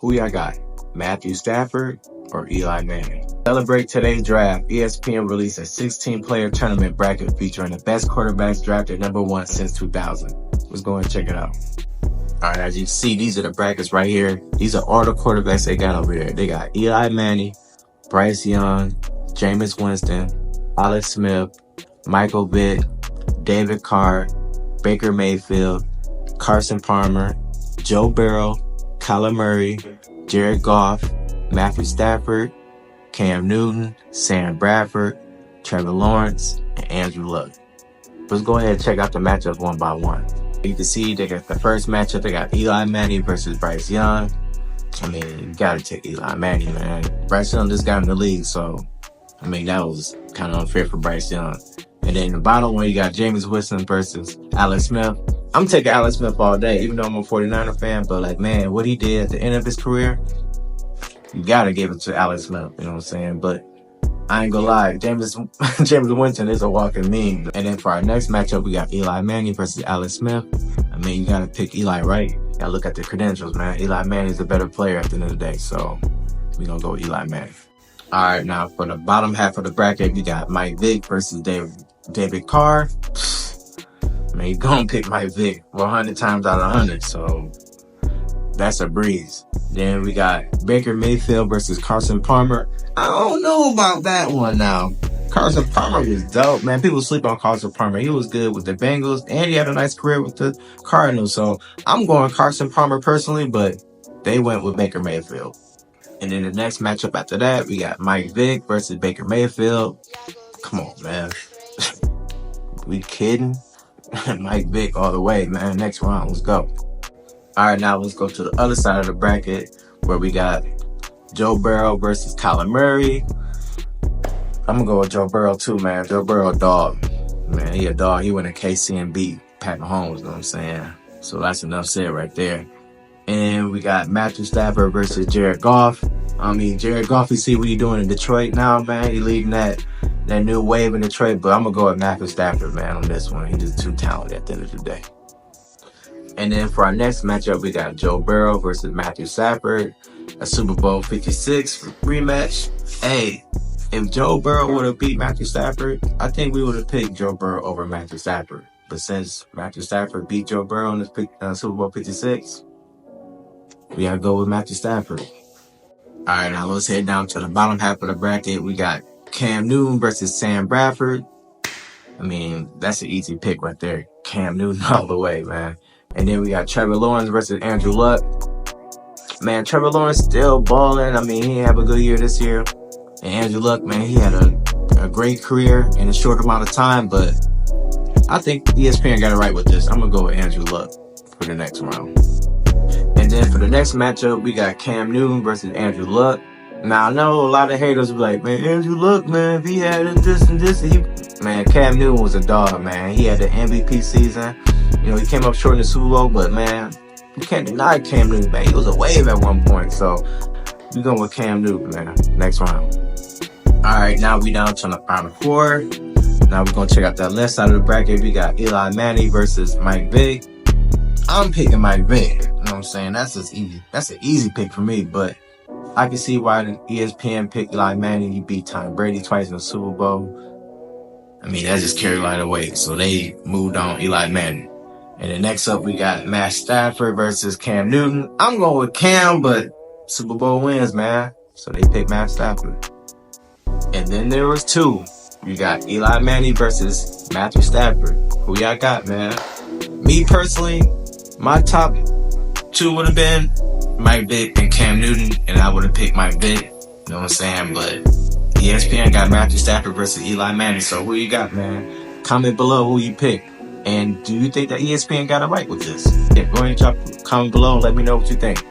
Who y'all got? Matthew Stafford or Eli Manning? Celebrate today's draft. ESPN released a 16-player tournament bracket featuring the best quarterbacks drafted #1 since 2000. Let's go and check it out. All right, as you see, these are the brackets right here. These are all the quarterbacks they got over there. They got Eli Manning, Bryce Young, Jameis Winston, Alex Smith, Michael Vick, David Carr, Baker Mayfield, Carson Palmer, Joe Burrow, Kyler Murray, Jared Goff, Matthew Stafford, Cam Newton, Sam Bradford, Trevor Lawrence, and Andrew Luck. Let's go ahead and check out the matchups one by one. You can see they got the first matchup. They got Eli Manning versus Bryce Young. I mean, you gotta take Eli Manning, man. Bryce Young just got in the league, so I mean that was kind of unfair for Bryce Young. And then the bottom one, you got Jameis Winston versus Alex Smith. I'm taking Alex Smith all day, even though I'm a 49er fan. But like, man, what he did at the end of his career, you gotta give it to Alex Smith. You know what I'm saying? But I ain't gonna lie, Jameis Winston is a walking meme. And then for our next matchup, we got Eli Manning versus Alex Smith. I mean, you gotta pick Eli, right? You gotta look at the credentials, man. Eli Manning is a better player at the end of the day, so we gonna go with Eli Manning. All right, now for the bottom half of the bracket, you got Mike Vick versus David Carr. I mean, you're gonna pick Mike Vick 100 times out of 100, so that's a breeze. Then we got Baker Mayfield versus Carson Palmer. I don't know about that one now. Carson Palmer was dope, man. People sleep on Carson Palmer. He was good with the Bengals, and he had a nice career with the Cardinals. So I'm going Carson Palmer personally, but they went with Baker Mayfield. And then the next matchup after that, we got Mike Vick versus Baker Mayfield. Come on, man. We kidding? Mike Vick all the way, man. Next round, let's go. All right, now let's go to the other side of the bracket where we got Joe Burrow versus Kyler Murray. I'm gonna go with Joe Burrow too, man. Joe Burrow, dog. Man, he a dog. He went to KC and beat Pat Mahomes, you know what I'm saying? So that's enough said right there. And we got Matthew Stafford versus Jared Goff. I mean, Jared Goff, you see what he's doing in Detroit now, man. He leading that new wave in Detroit, but I'm gonna go with Matthew Stafford, man, on this one. He's just too talented at the end of the day. And then for our next matchup, we got Joe Burrow versus Matthew Stafford, a Super Bowl 56 rematch. Hey, if Joe Burrow would have beat Matthew Stafford, I think we would have picked Joe Burrow over Matthew Stafford. But since Matthew Stafford beat Joe Burrow in the Super Bowl 56, we gotta go with Matthew Stafford. All right, now let's head down to the bottom half of the bracket. We got Cam Newton versus Sam Bradford. I mean, that's an easy pick right there. Cam Newton all the way, man. And then we got Trevor Lawrence versus Andrew Luck. Man, Trevor Lawrence still balling. I mean, he didn't have a good year this year. And Andrew Luck, man, he had a great career in a short amount of time. But I think ESPN got it right with this. I'm going to go with Andrew Luck for the next round. And then for the next matchup, we got Cam Newton versus Andrew Luck. Now, I know a lot of haters will be like, man, Andrew Luck, man, if he had this and this. Man, Cam Newton was a dog, man. He had the MVP season. You know, he came up short in the Super Bowl, but, man, you can't deny Cam Newton, man. He was a wave at one point. So, we're going with Cam Newton, man, next round. All right, now we down to the final four. Now we're going to check out that left side of the bracket. We got Eli Manning versus Mike Vick. I'm picking Mike Vick. You know what I'm saying? That's just easy. That's an easy pick for me, but I can see why the ESPN picked Eli Manning. He beat Tom Brady twice in the Super Bowl. I mean, that just carried a lot of weight. So they moved on Eli Manning. And then next up, we got Matt Stafford versus Cam Newton. I'm going with Cam, but Super Bowl wins, man. So they picked Matt Stafford. And then there was two. You got Eli Manning versus Matthew Stafford. Who y'all got, man? Me personally, my top two would have been Mike Vick and Cam Newton, and I would have picked Mike Vick. You know what I'm saying? But ESPN got Matthew Stafford versus Eli Manning. So who you got, man? Comment below who you pick. And do you think that ESPN got it right with this? Yeah, go ahead and drop a comment below and let me know what you think.